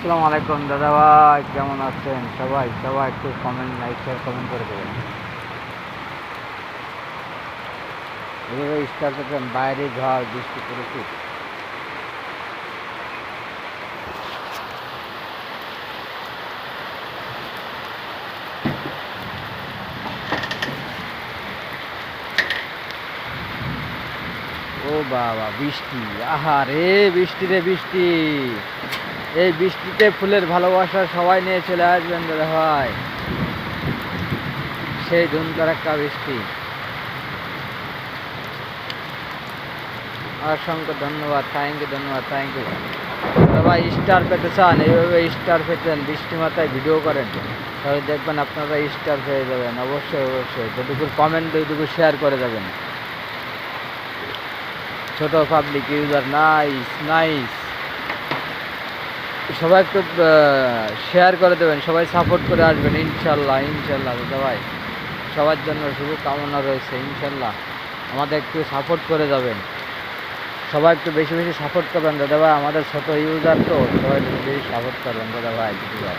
আসসালামু আলাইকুম দাদা ভাই, কেমন আছেন? সবাই সবাই একটু কমেন্ট, লাইক, শেয়ার, কমেন্ট করে দেবেন। এভাবে স্টার পেতেন, বাইরে ঝড় বৃষ্টি পড়েছে। ও বাবা, বৃষ্টি! আহা রে, বৃষ্টি রে বৃষ্টি! এই বৃষ্টিতে ফুলের ভালোবাসা সবাই নিয়ে চলে আসবেন দাদা ভাই। সেই ধুমধার একটা বৃষ্টি। অসংখ্য ধন্যবাদ, থ্যাংক ইউ, ধন্যবাদ, থ্যাংক ইউ। সবাই স্টার পেতে চান, এইভাবে স্টার পেতেন, বৃষ্টি মাথায় ভিডিও করেন, তাহলে দেখবেন আপনারা স্টার পেয়ে যাবেন। অবশ্যই অবশ্যই, যেটুকু কমেন্ট ওইটুকু শেয়ার করে যাবেন। ছোট পাবলিক ইউজার, নাইস নাইস। সবাই একটু শেয়ার করে দেবেন, সবাই সাপোর্ট করে আসবেন ইনশাল্লাহ ইনশাল্লাহ দাদা ভাই। সবার জন্য শুভ কামনা রয়েছে ইনশাল্লাহ। আমাদের একটু সাপোর্ট করে যাবেন, সবাই একটু বেশি বেশি সাপোর্ট করবেন দাদা ভাই। আমাদের ছোট ইউজার তো, সবাই বেশি বেশি সাপোর্ট করবেন দাদা ভাই, দিদি ভাই।